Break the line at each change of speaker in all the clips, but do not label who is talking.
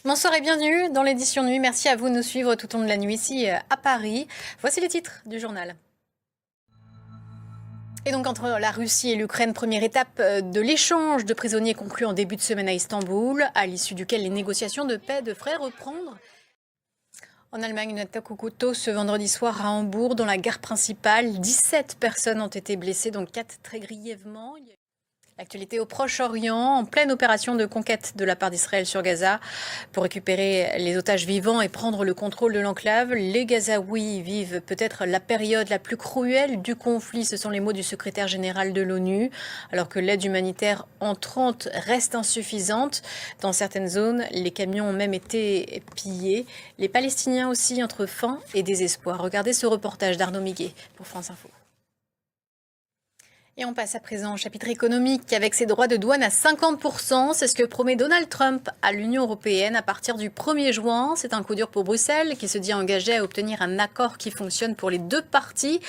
Bonsoir et bienvenue dans l'édition nuit. Merci à vous de nous suivre tout au long de la nuit ici à Paris. Voici les titres du journal. Et donc entre la Russie et l'Ukraine, première étape de l'échange de prisonniers conclu en début de semaine à Istanbul, à l'issue duquel les négociations de paix devraient reprendre. En Allemagne, une attaque au couteau ce vendredi soir à Hambourg, dans la gare principale. 17 personnes ont été blessées, dont 4 très grièvement. L'actualité au Proche-Orient, en pleine opération de conquête de la part d'Israël sur Gaza pour récupérer les otages vivants et prendre le contrôle de l'enclave. Les Gazaouis vivent peut-être la période la plus cruelle du conflit, ce sont les mots du secrétaire général de l'ONU, alors que l'aide humanitaire entrante reste insuffisante. Dans certaines zones, les camions ont même été pillés. Les Palestiniens aussi entre faim et désespoir. Regardez ce reportage d'Arnaud Miguet pour France Info. Et on passe à présent au chapitre économique avec ses droits de douane à 50%. C'est ce que promet Donald Trump à l'Union européenne à partir du 1er juin. C'est un coup dur pour Bruxelles qui se dit engagé à obtenir un accord qui fonctionne pour les deux parties.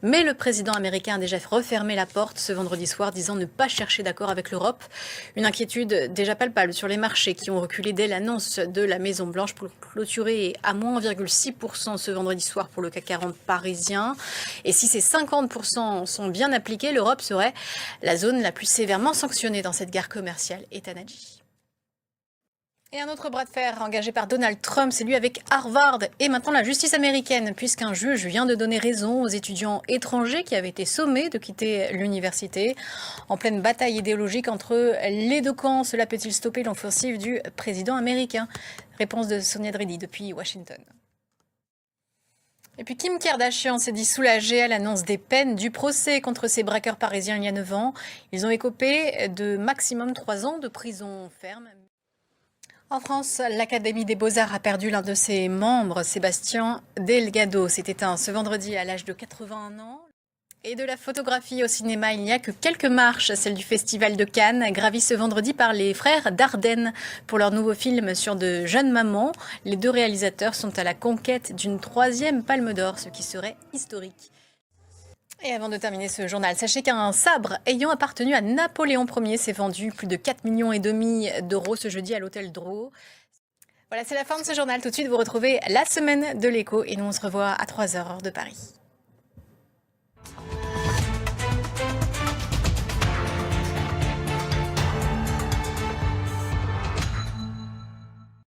Mais le président américain a déjà refermé la porte ce vendredi soir, disant ne pas chercher d'accord avec l'Europe. Une inquiétude déjà palpable sur les marchés qui ont reculé dès l'annonce de la Maison-Blanche pour clôturer à moins 1,6% ce vendredi soir pour le CAC 40 parisien. Et si ces 50% sont bien appliqués, l'Europe serait la zone la plus sévèrement sanctionnée dans cette guerre commerciale, est Tanagi. Et un autre bras de fer engagé par Donald Trump, c'est lui avec Harvard et maintenant la justice américaine, puisqu'un juge vient de donner raison aux étudiants étrangers qui avaient été sommés de quitter l'université. En pleine bataille idéologique entre les deux camps, cela peut-il stopper l'offensive du président américain? Réponse de Sonia Dridi depuis Washington. Et puis Kim Kardashian s'est dit soulagée à l'annonce des peines du procès contre ces braqueurs parisiens il y a 9 ans. Ils ont écopé de maximum 3 ans de prison ferme. En France, l'Académie des Beaux-Arts a perdu l'un de ses membres, Sébastien Delgado. S'est éteint ce vendredi à l'âge de 81 ans. Et de la photographie au cinéma, il n'y a que quelques marches, celle du Festival de Cannes, gravie ce vendredi par les frères Dardenne pour leur nouveau film sur de jeunes mamans. Les deux réalisateurs sont à la conquête d'une 3e Palme d'Or, ce qui serait historique. Et avant de terminer ce journal, sachez qu'un sabre ayant appartenu à Napoléon Ier s'est vendu plus de 4,5 millions d'euros ce jeudi à l'hôtel Drouot. Voilà, c'est la fin de ce journal. Tout de suite, vous retrouvez la semaine de l'écho et nous on se revoit à 3h heure de Paris.